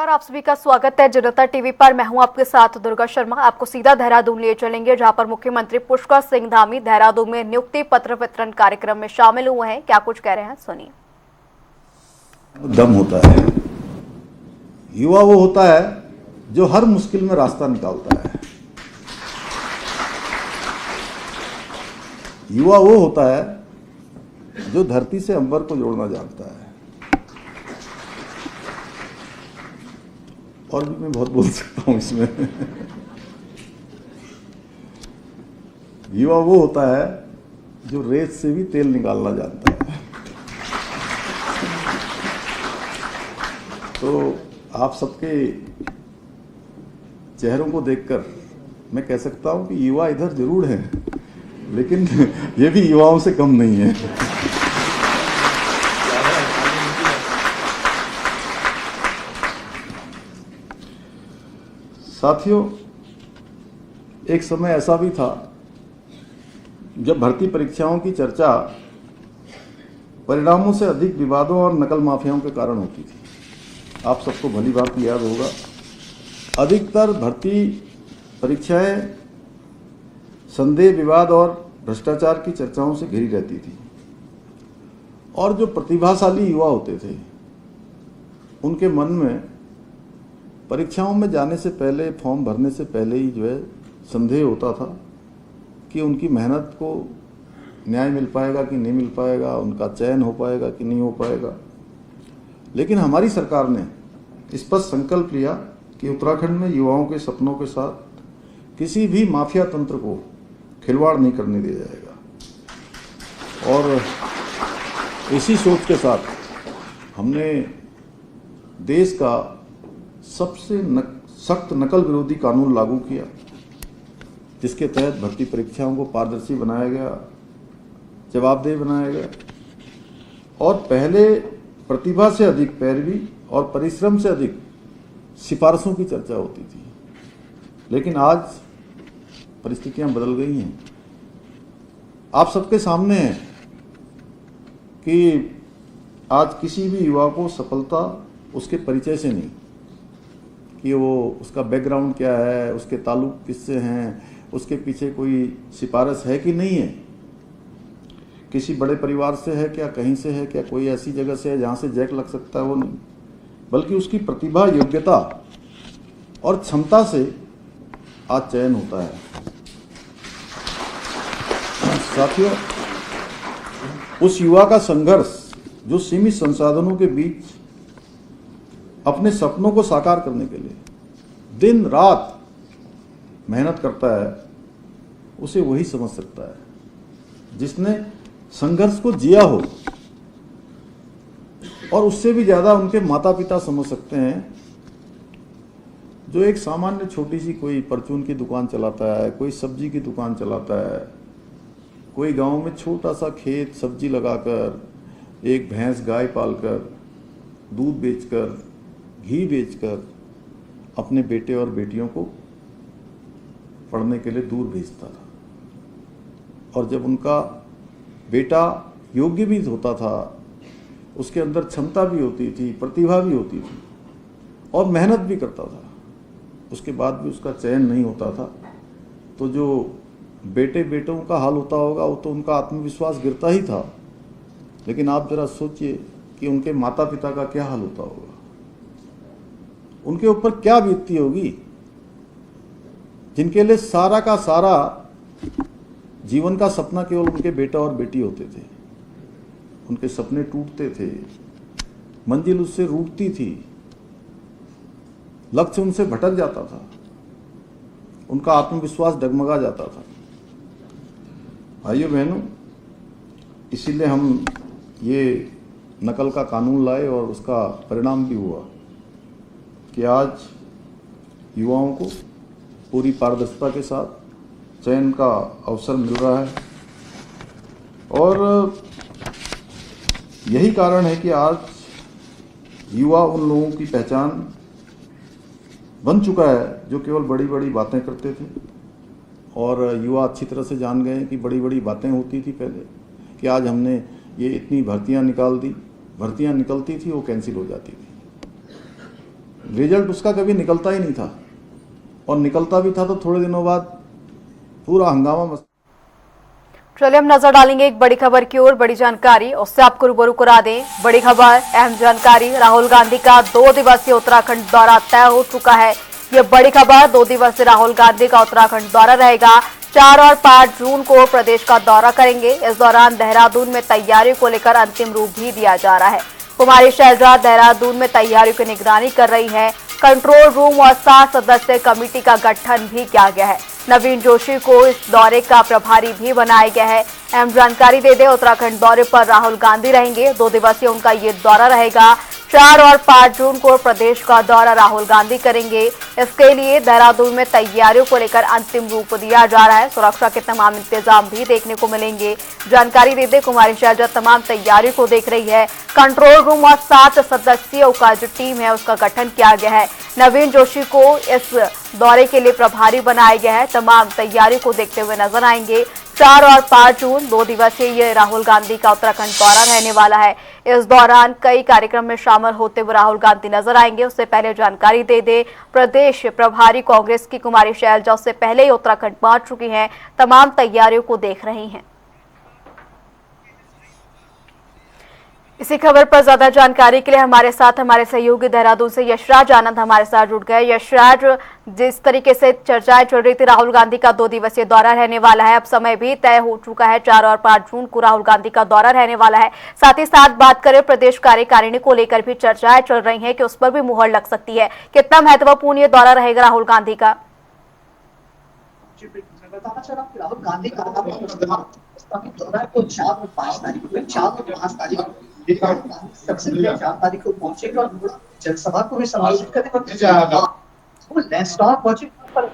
नमस्कार, आप सभी का स्वागत है जनता टीवी पर। मैं हूं आपके साथ दुर्गा शर्मा। आपको सीधा देहरादून लिए चलेंगे, जहां पर मुख्यमंत्री पुष्कर सिंह धामी देहरादून में नियुक्ति पत्र वितरण कार्यक्रम में शामिल हुए हैं। क्या कुछ कह रहे हैं, सुनिए। दम होता है, युवा वो होता है जो हर मुश्किल में रास्ता निकालता है। युवा वो होता है जो धरती से अंबर को जोड़ना जानता है। और भी मैं बहुत बोल सकता हूं इसमें। युवा वो होता है जो रेत से भी तेल निकालना जानता है। तो आप सबके चेहरों को देखकर मैं कह सकता हूं कि युवा इधर जरूर हैं, लेकिन ये भी युवाओं से कम नहीं है। साथियों, एक समय ऐसा भी था जब भर्ती परीक्षाओं की चर्चा परिणामों से अधिक विवादों और नकल माफियाओं के कारण होती थी। आप सबको भली बात याद होगा, अधिकतर भर्ती परीक्षाएं संदेह, विवाद और भ्रष्टाचार की चर्चाओं से घिरी रहती थी। और जो प्रतिभाशाली युवा होते थे, उनके मन में परीक्षाओं में जाने से पहले, फॉर्म भरने से पहले ही जो है संदेह होता था कि उनकी मेहनत को न्याय मिल पाएगा कि नहीं मिल पाएगा, उनका चयन हो पाएगा कि नहीं हो पाएगा। लेकिन हमारी सरकार ने स्पष्ट संकल्प लिया कि उत्तराखंड में युवाओं के सपनों के साथ किसी भी माफिया तंत्र को खिलवाड़ नहीं करने दिया जाएगा। और इसी सोच के साथ हमने देश का सबसे सख्त नकल विरोधी कानून लागू किया, जिसके तहत भर्ती परीक्षाओं को पारदर्शी बनाया गया, जवाबदेह बनाया गया और पहले प्रतिभा से अधिक पैरवी और परिश्रम से अधिक सिफारिशों की चर्चा होती थी। लेकिन आज परिस्थितियां बदल गई हैं। आप सबके सामने है कि आज किसी भी युवा को सफलता उसके परिचय से नहीं, कि वो उसका बैकग्राउंड क्या है, उसके ताल्लुक किससे हैं, उसके पीछे कोई सिफारिश है कि नहीं है, किसी बड़े परिवार से है क्या, कहीं से है क्या, कोई ऐसी जगह से है जहाँ से जैक लग सकता है, वो नहीं, बल्कि उसकी प्रतिभा, योग्यता और क्षमता से आज चयन होता है। साथियों, उस युवा का संघर्ष जो सीमित संसाधनों के बीच अपने सपनों को साकार करने के लिए दिन रात मेहनत करता है, उसे वही समझ सकता है जिसने संघर्ष को जिया हो। और उससे भी ज्यादा उनके माता पिता समझ सकते हैं जो एक सामान्य छोटी सी कोई परचून की दुकान चलाता है, कोई सब्जी की दुकान चलाता है, कोई गांव में छोटा सा खेत सब्जी लगाकर, एक भैंस गाय पालकर, दूध बेचकर, घी बेचकर अपने बेटे और बेटियों को पढ़ने के लिए दूर भेजता था। और जब उनका बेटा योग्य भी होता था, उसके अंदर क्षमता भी होती थी, प्रतिभा भी होती थी और मेहनत भी करता था, उसके बाद भी उसका चयन नहीं होता था, तो जो बेटों का हाल होता होगा वो तो उनका आत्मविश्वास गिरता ही था। लेकिन आप जरा सोचिए कि उनके माता पिता का क्या हाल होता होगा, उनके ऊपर क्या बीतती होगी, जिनके लिए सारा का सारा जीवन का सपना केवल उनके बेटा और बेटी होते थे। उनके सपने टूटते थे, मंजिल उससे रूठती थी, लक्ष्य उनसे भटक जाता था, उनका आत्मविश्वास डगमगा जाता था। भाइयों बहनों, इसीलिए हम ये नकल का कानून लाए और उसका परिणाम भी हुआ कि आज युवाओं को पूरी पारदर्शिता के साथ चयन का अवसर मिल रहा है। और यही कारण है कि आज युवा उन लोगों की पहचान बन चुका है जो केवल बड़ी बड़ी बातें करते थे। और युवा अच्छी तरह से जान गए कि बड़ी बड़ी बातें होती थी पहले, कि आज हमने ये इतनी भर्तियां निकाल दी, भर्तियां निकलती थी वो कैंसिल हो जाती थी। रिजल्ट उसका कभी निकलता ही नहीं था, और निकलता भी था तो थोड़े दिनों बाद पूरा हंगामा मच। चलिए हम नजर डालेंगे एक बड़ी खबर की ओर। बड़ी जानकारी उससे आपको रूबरू करा दें। बड़ी खबर, अहम जानकारी, राहुल गांधी का 2 दिवसीय उत्तराखंड दौरा तय हो चुका है। ये बड़ी खबर, 2 दिवसीय राहुल गांधी का उत्तराखंड दौरा रहेगा। 4 और 5 जून को प्रदेश का दौरा करेंगे। इस दौरान देहरादून में तैयारियों को लेकर अंतिम रूप भी दिया जा रहा है। कुमारी शैलजा देहरादून में तैयारियों की निगरानी कर रही है। कंट्रोल रूम और 7 सदस्यीय कमेटी का गठन भी किया गया है। नवीन जोशी को इस दौरे का प्रभारी भी बनाया गया है। अहम जानकारी दे दें, उत्तराखंड दौरे पर राहुल गांधी रहेंगे। 2 दिवसीय उनका ये दौरा रहेगा। 4 और 5 जून को प्रदेश का दौरा राहुल गांधी करेंगे। इसके लिए देहरादून में तैयारियों को लेकर अंतिम रूप दिया जा रहा है। सुरक्षा के तमाम इंतजाम भी देखने को मिलेंगे। जानकारी दे दें, कुमारी शैलजा तमाम तैयारियों को देख रही है। कंट्रोल रूम और 7 सदस्यों का जो टीम है उसका गठन किया गया है। नवीन जोशी को इस दौरे के लिए प्रभारी बनाया गया है। तमाम तैयारियों को देखते हुए नजर आएंगे। 4 और 5 जून 2 दिवसीय ये राहुल गांधी का उत्तराखंड दौरा रहने वाला है। इस दौरान कई कार्यक्रम में शामिल होते हुए राहुल गांधी नजर आएंगे। उससे पहले जानकारी दे दे, प्रदेश प्रभारी कांग्रेस की कुमारी शैलजा उससे पहले ही उत्तराखंड पहुंच चुकी हैं। तमाम तैयारियों को देख रही हैं। इसी खबर पर ज्यादा जानकारी के लिए हमारे साथ हमारे सहयोगी देहरादून से यशराज आनंद हमारे साथ जुड़ गए। यशराज, जिस तरीके से चर्चाएं चल रही थी, राहुल गांधी का 2 दिवसीय दौरा रहने वाला है, अब समय भी तय हो चुका है। 4 और 5 जून को राहुल गांधी का दौरा रहने वाला है। साथ ही साथ बात करें प्रदेश कार्यकारिणी को लेकर भी चर्चाएं चल रही है कि उस पर भी मुहर लग सकती है। कितना महत्वपूर्ण ये दौरा रहेगा राहुल गांधी का? बताना चाह रहा हूँ राहुल गांधी का दौरा है, तो 4 और 5 तारीख को 4 और 5 तारीख को सबसे पहले 4 तारीख को पहुंचेगा और जनसभा को भी संबोधित करेगा। वो लैंडस्टॉक पहुंचेगा पर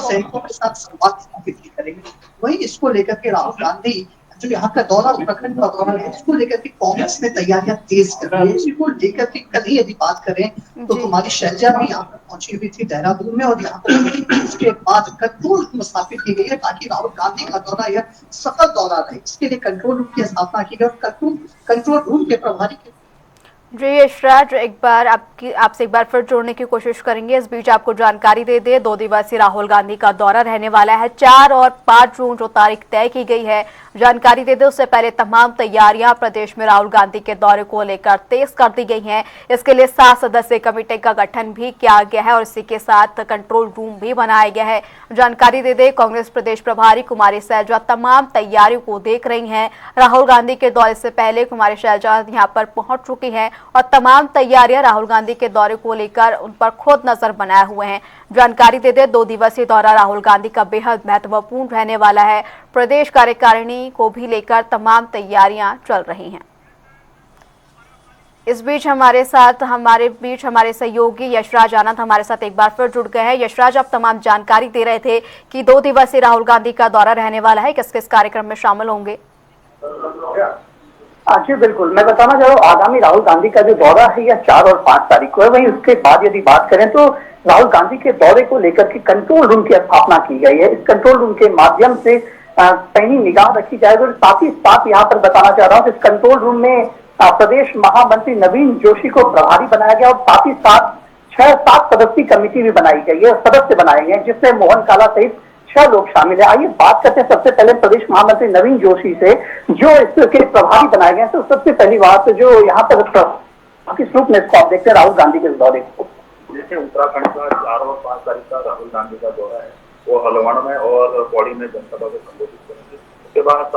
सैनिकों के साथ संवाद करेंगे। वही इसको लेकर के राहुल गांधी जो यहाँ का दौरा उत्तराखंड का दौरा है, इसको लेकर के कांग्रेस ने तैयारियां तेज कर रही है। इसको लेकर के कल ही यदि बात करें तो कुमारी शैलजा भी यहाँ पर पहुंची हुई थी देहरादून में, और यहाँ पर उसके बाद कंट्रोल रूम स्थापित की गई है ताकि राहुल गांधी का दौरा यह सफल दौरा रहे। इसके लिए कंट्रोल रूम की स्थापना की गई और कंट्रोल रूम के प्रभारी के जी यशराज, आपसे एक बार फिर जोड़ने की कोशिश करेंगे। इस बीच आपको जानकारी दे दे, 2 दिवसीय राहुल गांधी का दौरा रहने वाला है। 4 और 5 जून जो तारीख तय की गई है, जानकारी दे दे उससे पहले तमाम तैयारियां प्रदेश में राहुल गांधी के दौरे को लेकर तेज कर दी गई हैं। इसके लिए 7 सदस्यीय कमेटी का गठन भी किया गया है और इसी के साथ कंट्रोल रूम भी बनाया गया है। जानकारी दे दे, कांग्रेस प्रदेश प्रभारी कुमारी शैलजा तमाम तैयारियों को देख रही हैं। राहुल गांधी के दौरे से पहले कुमारी शैलजा यहाँ पर पहुंच चुकी हैं और तमाम तैयारियां राहुल गांधी के दौरे को लेकर उन पर खुद नजर बनाए हुए हैं। जानकारी दे दे, 2 दिवसीय दौरा राहुल गांधी का बेहद महत्वपूर्ण रहने वाला है। प्रदेश कार्यकारिणी को भी लेकर तमाम तैयारियां चल रही हैं। इस बीच हमारे सहयोगी यशराज आनंद हमारे साथ एक बार फिर जुड़ गए हैं। यशराज, आप तमाम जानकारी दे रहे थे कि 2 दिवसीय राहुल गांधी का दौरा रहने वाला है, किस किस कार्यक्रम में शामिल होंगे? जी बिल्कुल, मैं बताना चाह रहा हूँ आगामी राहुल गांधी का जो दौरा है यह 4 और 5 तारीख को है। वहीं उसके बाद यदि बात करें तो राहुल गांधी के दौरे को लेकर के कंट्रोल रूम की स्थापना की गई है। इस कंट्रोल रूम के माध्यम से पैनी निगाह रखी जाएगी और साथ ही साथ यहाँ पर बताना चाह रहा हूँ इस कंट्रोल रूम में प्रदेश महामंत्री नवीन जोशी को प्रभारी बनाया गया और साथ ही साथ 6-7 सदस्यीय कमेटी भी बनाई गई है, सदस्य बनाए गए जिसमें मोहन काला सहित 6 लोग शामिल है। आइए बात करते हैं सबसे पहले प्रदेश महामंत्री नवीन जोशी से, जो इसके प्रभारी बनाए गए। तो सबसे पहली बात जो यहाँ पर किस रूप में इसको आप देखते हैं राहुल गांधी के दौरे को? जैसे उत्तराखंड का 4 और 5 तारीख का राहुल गांधी का दौरा है, वो हल्द्वानी में और पौड़ी में जनसभा को संबोधित करेंगे। उसके बाद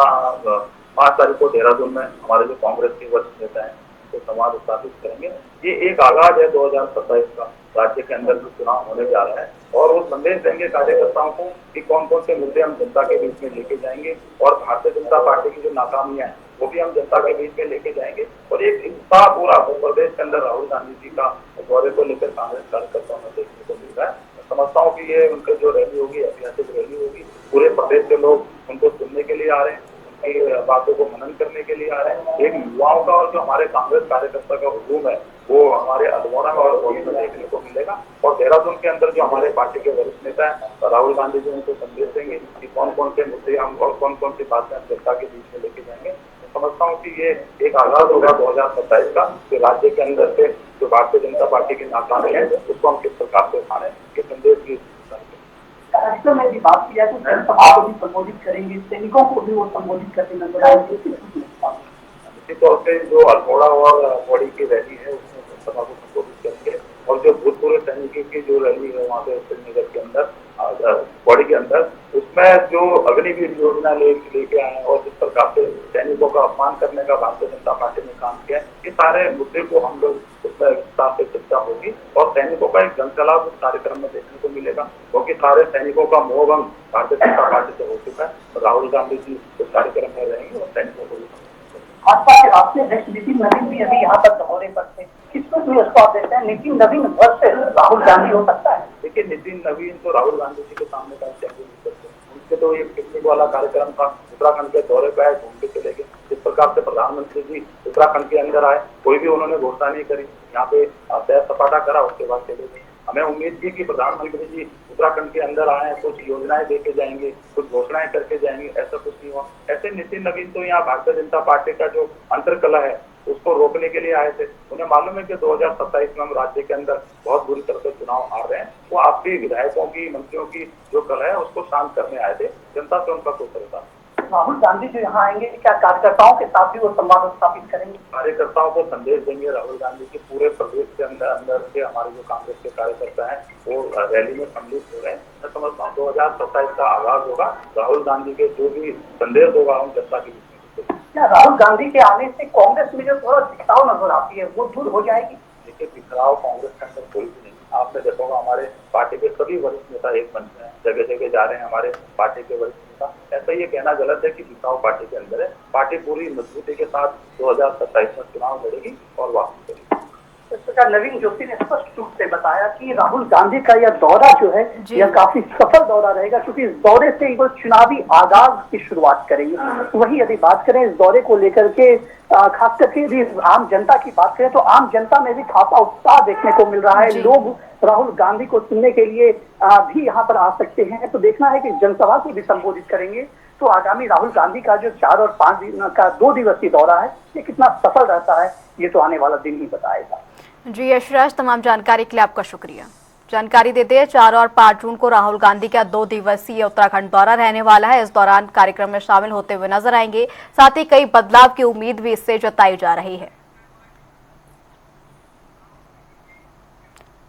5 तारीख को देहरादून में हमारे जो कांग्रेस के वरिष्ठ नेता है तो संवाद स्थापित करेंगे। ये एक आगाज है 2027 का, राज्य के अंदर जो चुनाव होने जा रहा है, और वो संदेश देंगे कार्यकर्ताओं को कि कौन कौन से मुद्दे हम जनता के बीच में लेके जाएंगे और भारतीय जनता पार्टी की जो नाकामियां हैं वो भी हम जनता के बीच में लेके जाएंगे। और एक उत्साह पूरा प्रदेश के अंदर राहुल गांधी जी का दौरे को लेकर कांग्रेस कार्यकर्ताओं में देखने को मिल रहा है। मैं समझता हूँ कि ये उनकी जो रैली होगी, ऐतिहासिक रैली होगी, पूरे प्रदेश के लोग उनको सुनने के लिए आ रहे हैं, उनकी बातों को मनन करने के लिए आ रहे हैं। एक युवाओं का और जो हमारे कांग्रेस कार्यकर्ता का हुजूम है वो हमारे हल्द्वानी में और पौड़ी में देखने को मिलेगा। और देहरादून के अंदर जो हमारे पार्टी के वरिष्ठ नेता है राहुल गांधी जी उनको संदेश देंगे कि कौन कौन से मुद्दे हम और कौन कौन सी बातें हम जनता के बीच में लेके जाएंगे। समझता हूँ कि ये एक आगाज होगा 2027 का, जो राज्य के अंदर से जो भारतीय जनता पार्टी की नाकामी है उसको हम किस प्रकार से उठाने के संदेश की कार्यक्रम में भी बात किया तो जनसभा को भी संबोधित करेंगे, सैनिकों को भी वो संबोधित करते नजर आएंगे। निश्चित तौर से जो अल्मोड़ा और बॉडी की रैली है उसमें जनसभा को संबोधित करेंगे, और जो भूतपूर्व सैनिकों की जो रैली है वहाँ पे श्रीनगर के अंदर बॉडी के अंदर, उसमें जो अग्निवीर योजना लेके आए हैं और जिस प्रकार से सैनिकों का अपमान करने का भारतीय जनता पार्टी ने काम किया है, ये सारे मुद्दे को हम लोग उसमें विस्तार से चर्चा होगी और सैनिकों का एक जनसलाब उस कार्यक्रम में देखने को मिलेगा, क्योंकि सारे सैनिकों का मोहभंग भारतीय जनता पार्टी से हो चुका है। राहुल गांधी जी उस कार्यक्रम में रहेंगे और सैनिकों को भाजपा के राष्ट्रीय अध्यक्ष नितिन नवीन भी अभी यहाँ पर दौरे पर थे, किसको आप देते हैं नितिन नवीन वर्सेस राहुल गांधी हो सकता है? देखिए, नितिन नवीन तो राहुल गांधी जी के सामने का चैंपियन नहीं करते, उनके तो एक पिकनिक वाला कार्यक्रम था, उत्तराखंड के दौरे पे आए, घूम के चले गए। जिस प्रकार से प्रधानमंत्री जी उत्तराखंड के अंदर आए, कोई भी उन्होंने घोषणा नहीं करी, यहाँ पे सैर सपाटा करा, उसके बाद चले गए। हमें उम्मीद थी कि प्रधानमंत्री जी उत्तराखंड के अंदर आए, कुछ योजनाएं देके जाएंगे, कुछ घोषणाएं करके जाएंगे, ऐसा कुछ नहीं हुआ। ऐसे नितिन नवीन तो यहाँ भारतीय जनता पार्टी का जो अंतरकलह है उसको रोकने के लिए आए थे। उन्हें मालूम है कि 2027 में हम राज्य के अंदर बहुत बुरी तरह से चुनाव आ रहे हैं, वो आपकी विधायकों की, मंत्रियों की जो कलह है उसको शांत करने आए थे, जनता से उनका कोई सरोकार। राहुल गांधी जो यहाँ आएंगे, क्या कार्यकर्ताओं के साथ भी वो संवाद स्थापित करेंगे? कार्यकर्ताओं को संदेश देंगे राहुल गांधी के। पूरे प्रदेश के अंदर के हमारे जो कांग्रेस के कार्यकर्ता हैं वो रैली में सम्मिलित हो रहे हैं। मैं समझता हूँ 2027 का आगाज होगा, राहुल गांधी के जो भी संदेश होगा हम जनता की। क्या राहुल गांधी के आने से कांग्रेस में जो थोड़ा बिखराव नजर आती है वो दूर हो जाएगी? देखिए, बिखराव कांग्रेस के अंदर कोई भी नहीं। आपने देखा होगा हमारे पार्टी के सभी वरिष्ठ नेता एक मंच में जगह जगह जा रहे हैं, हमारे पार्टी के वरिष्ठ नेता। ऐसा ये कहना गलत है कि बिखराव पार्टी के अंदर है। पार्टी पूरी मजबूती के साथ 2027 में चुनाव लड़ेगी और वापस करेगी। इस प्रकार नवीन जोशी ने स्पष्ट रूप से बताया कि राहुल गांधी का यह दौरा जो है यह काफी सफल दौरा रहेगा, क्योंकि इस दौरे से वो चुनावी आगाज की शुरुआत करेंगे। वही यदि बात करें इस दौरे को लेकर के खास करके यदि आम जनता की बात करें तो आम जनता में भी खासा उत्साह देखने को मिल रहा है। लोग राहुल गांधी को सुनने के लिए भी यहाँ पर आ सकते हैं। तो देखना है कि जनसभा को भी संबोधित करेंगे तो आगामी राहुल गांधी का जो 4 और 5 दिन का 2 दिवसीय दौरा है ये कितना सफल रहता है, ये तो आने वाला दिन ही बताएगा। जी यशराज, तमाम जानकारी के लिए आपका शुक्रिया। जानकारी देते हैं 4 और 5 जून को राहुल गांधी का 2 दिवसीय उत्तराखंड दौरा रहने वाला है। इस दौरान कार्यक्रम में शामिल होते हुए नजर आएंगे, साथ ही कई बदलाव की उम्मीद भी इससे जताई जा रही है।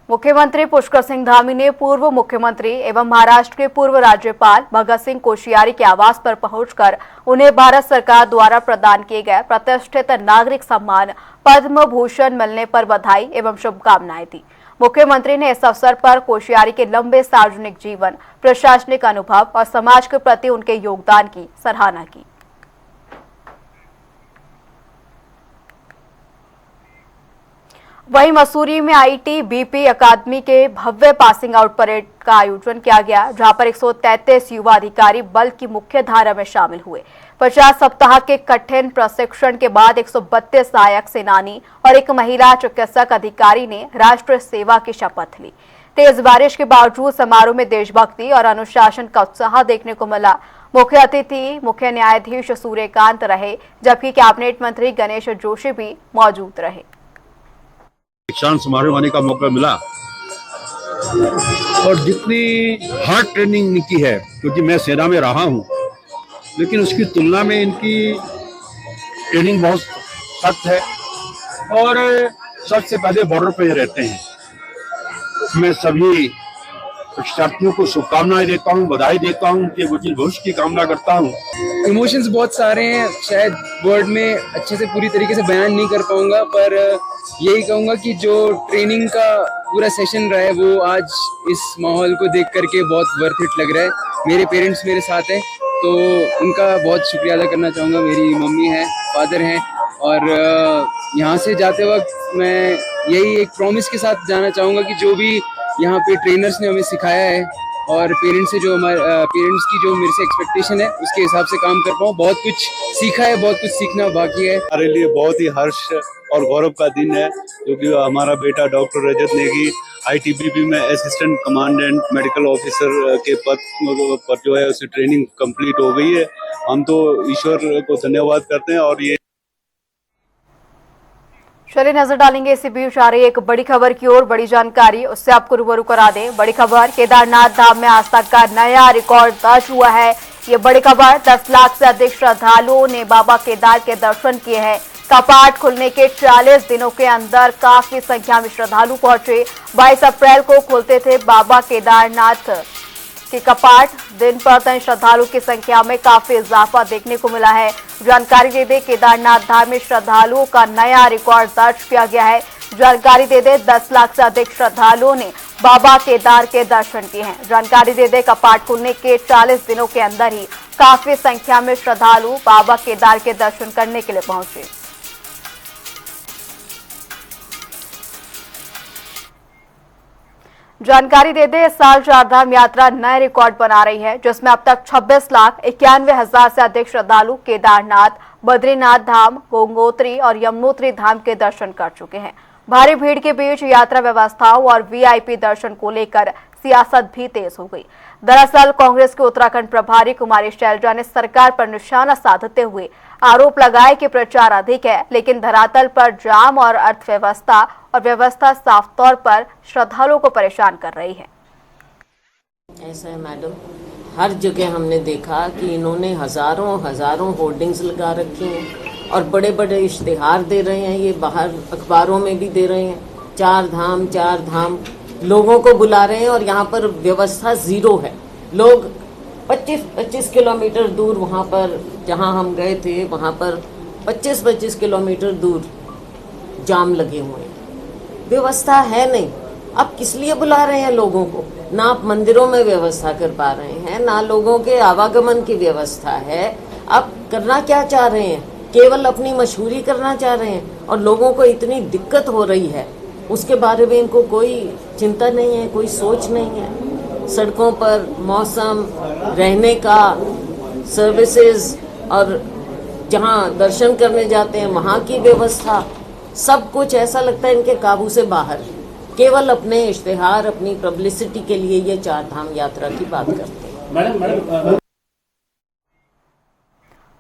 मुख्यमंत्री पुष्कर सिंह धामी ने पूर्व मुख्यमंत्री एवं महाराष्ट्र के पूर्व राज्यपाल भगत सिंह कोश्यारी के आवास पर पहुंचकर उन्हें भारत सरकार द्वारा प्रदान किए गए प्रतिष्ठित नागरिक सम्मान पद्म भूषण मिलने पर बधाई एवं शुभकामनाएं दी। मुख्यमंत्री ने इस अवसर पर कोश्यारी के लंबे सार्वजनिक जीवन, प्रशासनिक अनुभव और समाज के प्रति उनके योगदान की सराहना की। वहीं मसूरी में ITBP अकादमी के भव्य पासिंग आउट परेड का आयोजन किया गया, जहां पर 133 युवा अधिकारी बल की मुख्य धारा में शामिल हुए। 50 सप्ताह के कठिन प्रशिक्षण के बाद 132 सहायक सेनानी और एक महिला चिकित्सक अधिकारी ने राष्ट्र सेवा की शपथ ली। तेज बारिश के बावजूद समारोह में देशभक्ति और अनुशासन का उत्साह देखने को मिला। मुख्य अतिथि मुख्य न्यायाधीश सूर्यकांत रहे, जबकि कैबिनेट मंत्री गणेश जोशी भी मौजूद रहे। दीक्षांत समारोह आने का मौका मिला और जितनी हार्ड ट्रेनिंग इनकी है, क्योंकि मैं सेना में रहा हूं, लेकिन उसकी तुलना में इनकी ट्रेनिंग बहुत सख्त है और सबसे पहले बॉर्डर पे रहते हैं। मैं सभी शिक्षार्थियों को शुभकामनाएं देता हूं, बधाई देता हूं, उनके उज्जवल भविष्य की कामना करता हूं। इमोशंस बहुत सारे हैं, शायद वर्ड में अच्छे से पूरी तरीके से बयान नहीं कर पाऊंगा, पर यही कहूंगा कि जो ट्रेनिंग का पूरा सेशन रहा है वो आज इस माहौल को देख करके बहुत वर्थ इट लग रहा है। मेरे पेरेंट्स मेरे साथ हैं तो उनका बहुत शुक्रिया अदा करना चाहूँगा। मेरी मम्मी हैं, फादर हैं, और यहाँ से जाते वक्त मैं यही एक प्रॉमिस के साथ जाना चाहूँगा कि जो भी यहाँ पे ट्रेनर्स ने हमें सिखाया है और पेरेंट्स से जो हमारे पेरेंट्स की जो मेरे से एक्सपेक्टेशन है उसके हिसाब से काम कर पाऊँ। बहुत कुछ सीखा है, बहुत कुछ सीखना बाकी है। हमारे लिए बहुत ही हर्ष और गौरव का दिन है, क्योंकि हमारा बेटा डॉक्टर रजत नेगी ITBP में असिस्टेंट कमांडेंट मेडिकल ऑफिसर के पद पर जो है उसकी ट्रेनिंग कंप्लीट हो गई है। हम तो ईश्वर को धन्यवाद करते हैं। और ये चलिए नजर डालेंगे इसी बीच आ रही एक बड़ी खबर की ओर। बड़ी जानकारी उससे आपको रूबरू करा दें। बड़ी खबर, केदारनाथ धाम में आज तक का नया रिकॉर्ड दर्ज हुआ है। ये बड़ी खबर, 10 लाख से अधिक श्रद्धालुओं ने बाबा केदार के दर्शन किए हैं। कपाट खुलने के 40 दिनों के अंदर काफी संख्या में श्रद्धालु पहुंचे। 22 अप्रैल को खुलते थे बाबा केदारनाथ के कपाट। दिन प्रतिदिन श्रद्धालु की संख्या में काफी इजाफा देखने को मिला है। जानकारी दे दे, केदारनाथ धाम में श्रद्धालुओं का नया रिकॉर्ड दर्ज किया गया है। जानकारी दे दे, 10 लाख से अधिक श्रद्धालुओं ने बाबा केदार के दर्शन किए हैं। जानकारी दे दे, कपाट खुलने के 40 दिनों के अंदर ही काफी संख्या में श्रद्धालु बाबा केदार के दर्शन करने के लिए पहुंचे। जानकारी दे दे, इस साल चारधाम यात्रा नए रिकॉर्ड बना रही है, जिसमें अब तक 26,91,000 से अधिक श्रद्धालु केदारनाथ, बद्रीनाथ धाम, गंगोत्री और यमुनोत्री धाम के दर्शन कर चुके हैं। भारी भीड़ के बीच यात्रा व्यवस्थाओं और VIP दर्शन को लेकर सियासत भी तेज हो गई। दरअसल कांग्रेस के उत्तराखंड प्रभारी कुमारी शैलजा ने सरकार पर निशाना साधते हुए आरोप लगाए कि प्रचार अधिक है, लेकिन धरातल पर जाम और अर्थव्यवस्था और व्यवस्था साफ तौर पर श्रद्धालुओं को परेशान कर रही है। ऐसा है मैडम, हर जगह हमने देखा कि इन्होंने हजारों होर्डिंग्स लगा रखे हैं और बड़े बड़े इश्तिहार दे रहे हैं। ये बाहर अखबारों में भी दे रहे हैं, चार धाम लोगों को बुला रहे हैं और यहाँ पर व्यवस्था जीरो है। लोग 25 किलोमीटर दूर, वहाँ पर जहाँ हम गए थे वहाँ पर 25 किलोमीटर दूर जाम लगे हुए हैं। व्यवस्था है नहीं। अब किस लिए बुला रहे हैं लोगों को? ना आप मंदिरों में व्यवस्था कर पा रहे हैं, ना लोगों के आवागमन की व्यवस्था है। आप करना क्या चाह रहे हैं? केवल अपनी मशहूरी करना चाह रहे हैं और लोगों को इतनी दिक्कत हो रही है उसके बारे में इनको कोई चिंता नहीं है, कोई सोच नहीं है। सड़कों पर मौसम, रहने का, सर्विसेज और जहाँ दर्शन करने जाते हैं वहाँ की व्यवस्था, सब कुछ ऐसा लगता है इनके काबू से बाहर। केवल अपने इश्तिहार, अपनी पब्लिसिटी के लिए ये चार धाम यात्रा की बात करते हैं।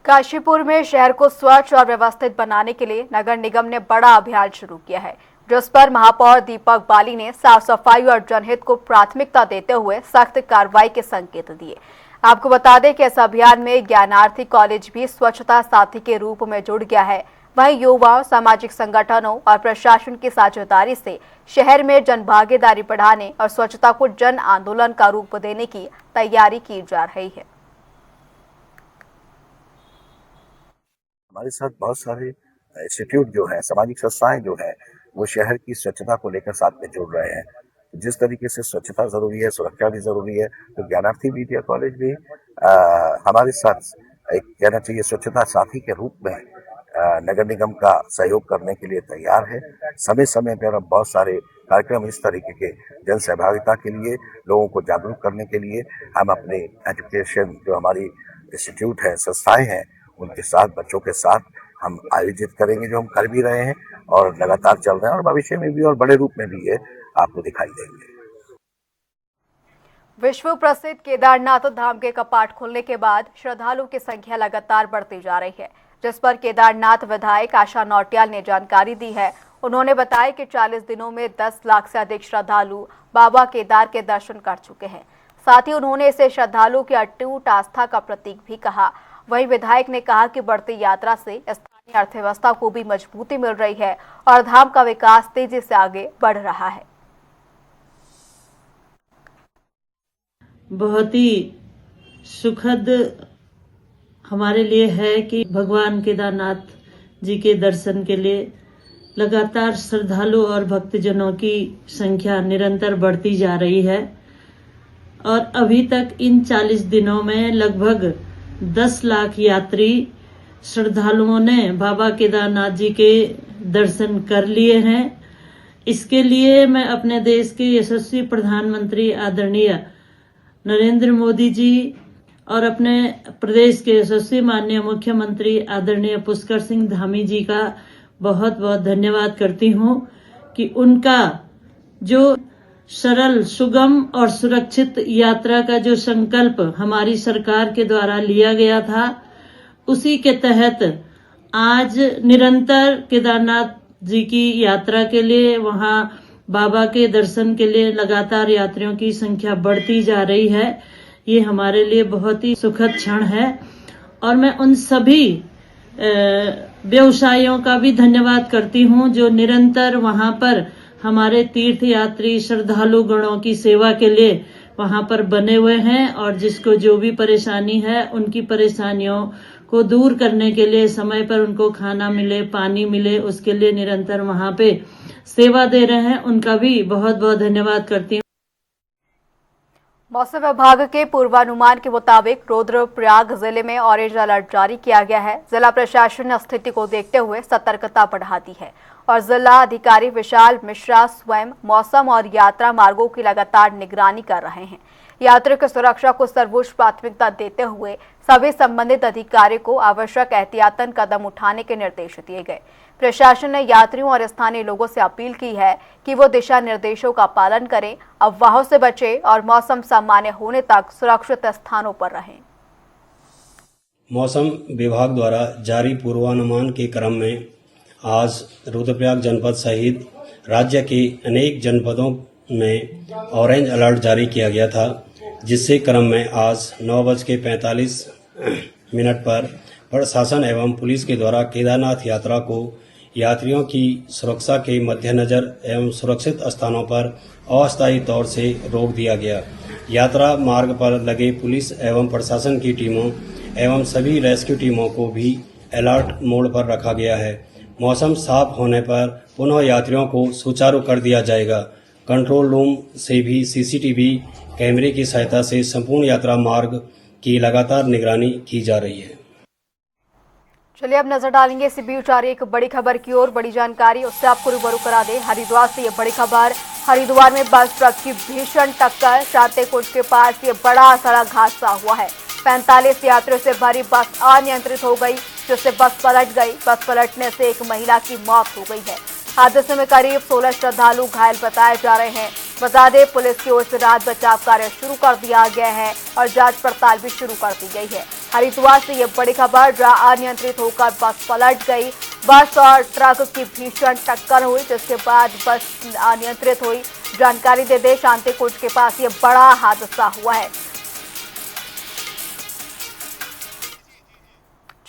काशीपुर में शहर को स्वच्छ और व्यवस्थित बनाने के लिए नगर निगम ने बड़ा अभियान शुरू किया है, जिस पर महापौर दीपक बाली ने साफ सफाई और जनहित को प्राथमिकता देते हुए सख्त कार्रवाई के संकेत दिए। आपको बता दें कि इस अभियान में ज्ञानार्थी कॉलेज भी स्वच्छता साथी के रूप में जुड़ गया है। वहीं युवाओं, सामाजिक संगठनों और प्रशासन की साझेदारी से शहर में जनभागीदारी बढ़ाने और स्वच्छता को जन आंदोलन का रूप देने की तैयारी की जा रही है। हमारे साथ बहुत सारे इंस्टीट्यूट जो है, सामाजिक संस्थाएं जो है, वो शहर की स्वच्छता को लेकर साथ में जुड़ रहे हैं। जिस तरीके से स्वच्छता जरूरी है, सुरक्षा भी जरूरी है, तो ज्ञानार्थी मीडिया कॉलेज भी हमारे साथ एक कहना चाहिए स्वच्छता साथी के रूप में नगर निगम का सहयोग करने के लिए तैयार है। समय समय पर हम बहुत सारे कार्यक्रम इस तरीके के जन सहभागिता के लिए, लोगों को जागरूक करने के लिए हम अपने एजुकेशन जो हमारी इंस्टीट्यूट है, संस्थाएं हैं, उनके साथ, बच्चों के साथ हम आयोजित करेंगे, जो हम कर भी रहे हैं और लगातार चल रहे हैं और भविष्य में भी और बड़े रूप में भी ये आपको दिखाई देंगे। विश्व प्रसिद्ध केदारनाथ धाम के कपाट खुलने के बाद श्रद्धालुओं की संख्या लगातार बढ़ती जा रही है, जिस पर केदारनाथ विधायक आशा नौटियाल ने जानकारी दी है। उन्होंने बताया कि 40 दिनों में 10 लाख से अधिक श्रद्धालु बाबा केदार के दर्शन कर चुके हैं। साथ ही उन्होंने इसे श्रद्धालुओं की अटूट आस्था का प्रतीक भी कहा। वहीं विधायक ने कहा कि बढ़ती यात्रा से स्थानीय अर्थव्यवस्था को भी मजबूती मिल रही है और धाम का विकास तेजी से आगे बढ़ रहा है। बहुत ही सुखद हमारे लिए है कि भगवान केदारनाथ जी के दर्शन के लिए लगातार श्रद्धालु और भक्तजनों की संख्या निरंतर बढ़ती जा रही है और अभी तक इन 40 दिनों में लगभग 10 लाख यात्री श्रद्धालुओं ने बाबा केदारनाथ जी के दर्शन कर लिए हैं। इसके लिए मैं अपने देश के यशस्वी प्रधानमंत्री आदरणीय नरेंद्र मोदी जी और अपने प्रदेश के यशस्वी माननीय मुख्यमंत्री आदरणीय पुष्कर सिंह धामी जी का बहुत बहुत धन्यवाद करती हूँ कि उनका जो सरल, सुगम और सुरक्षित यात्रा का जो संकल्प हमारी सरकार के द्वारा लिया गया था, उसी के तहत आज निरंतर केदारनाथ जी की यात्रा के लिए, वहां बाबा के दर्शन के लिए लगातार यात्रियों की संख्या बढ़ती जा रही है। ये हमारे लिए बहुत ही सुखद क्षण है और मैं उन सभी व्यवसायियों का भी धन्यवाद करती हूँ जो निरंतर वहां पर हमारे तीर्थ यात्री श्रद्धालु गणों की सेवा के लिए वहां पर बने हुए हैं और जिसको जो भी परेशानी है उनकी परेशानियों को दूर करने के लिए, समय पर उनको खाना मिले, पानी मिले, उसके लिए निरंतर वहां पे सेवा दे रहे हैं। उनका भी बहुत बहुत धन्यवाद करती हूँ। मौसम विभाग के पूर्वानुमान के मुताबिक रुद्रप्रयाग जिले में ऑरेंज अलर्ट जारी किया गया है। जिला प्रशासन ने स्थिति को देखते हुए सतर्कता बढ़ा दी है और जिला अधिकारी विशाल मिश्रा स्वयं मौसम और यात्रा मार्गों की लगातार निगरानी कर रहे हैं। यात्रियों की सुरक्षा को सर्वोच्च प्राथमिकता देते हुए सभी संबंधित अधिकारियों को आवश्यक एहतियातन कदम उठाने के निर्देश दिए गए। प्रशासन ने यात्रियों और स्थानीय लोगों से अपील की है कि वो दिशा निर्देशों का पालन करें, अफवाहों से बचें और मौसम सामान्य होने तक सुरक्षित स्थानों पर रहें। मौसम विभाग द्वारा जारी पूर्वानुमान के क्रम में आज रुद्रप्रयाग जनपद सहित राज्य के अनेक जनपदों में ऑरेंज अलर्ट जारी किया गया था, जिससे क्रम में आज 9:45 पर प्रशासन एवं पुलिस के द्वारा केदारनाथ यात्रा को यात्रियों की सुरक्षा के मद्देनजर एवं सुरक्षित स्थानों पर अस्थायी तौर से रोक दिया गया। यात्रा मार्ग पर लगे पुलिस एवं प्रशासन की टीमों एवं सभी रेस्क्यू टीमों को भी अलर्ट मोड पर रखा गया है। मौसम साफ होने पर पुनः यात्रियों को सुचारू कर दिया जाएगा। कंट्रोल रूम से भी सीसीटीवी कैमरे की सहायता से संपूर्ण यात्रा मार्ग की लगातार निगरानी की जा रही है। चलिए अब नजर डालेंगे इसी बीच आ रही एक बड़ी खबर की ओर। बड़ी जानकारी उससे आपको रूबरू करा दे। हरिद्वार से ये बड़ी खबर। हरिद्वार में बस ट्रक की भीषण टक्कर, शांतिकुंज के पास ये बड़ा सड़क हादसा हुआ है। 45 यात्रियों से भरी बस अनियंत्रित हो गई, जिससे बस पलट गई। बस पलटने से एक महिला की मौत हो गई है। हादसे में करीब 16 श्रद्धालु घायल बताए जा रहे हैं। बता दें, पुलिस की ओर से राहत बचाव कार्य शुरू कर दिया गया है और जांच पड़ताल भी शुरू कर दी गई है। हरिद्वार से ये बड़ी खबर, जहां अनियंत्रित होकर बस पलट गई। बस और ट्रक की भीषण टक्कर हुई, जिसके बाद बस अनियंत्रित हुई। जानकारी दे दे, शांतिकुंज के पास ये बड़ा हादसा हुआ है।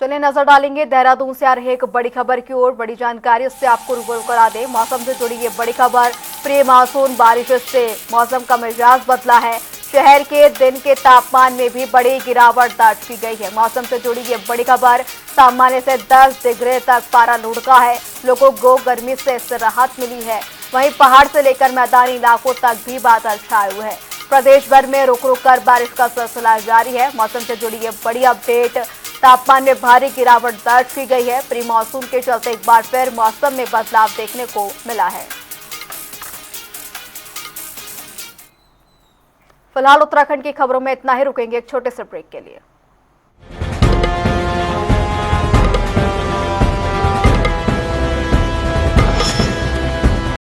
चलिए नजर डालेंगे देहरादून से आ रही एक बड़ी खबर की ओर। बड़ी जानकारी उससे आपको रूबरू करा दे। मौसम से जुड़ी ये बड़ी खबर। प्री मानसून बारिश से मौसम का मिजाज बदला है। शहर के दिन के तापमान में भी बड़ी गिरावट दर्ज की गई है। मौसम से जुड़ी ये बड़ी खबर। सामान्य से 10 डिग्री तक पारा लुढ़का है। लोगों को गर्मी से इससे राहत मिली है। वहीं पहाड़ से लेकर मैदानी इलाकों तक भी बादल छाए हुए हैं। प्रदेश भर में रुक रुक कर बारिश का सिलसिला जारी है। मौसम से जुड़ी ये बड़ी अपडेट। तापमान में भारी गिरावट दर्ज की गई है। प्री मानसून के चलते एक बार फिर मौसम में बदलाव देखने को मिला है। फिलहाल उत्तराखंड की खबरों में इतना ही। रुकेंगे एक छोटे से ब्रेक के लिए।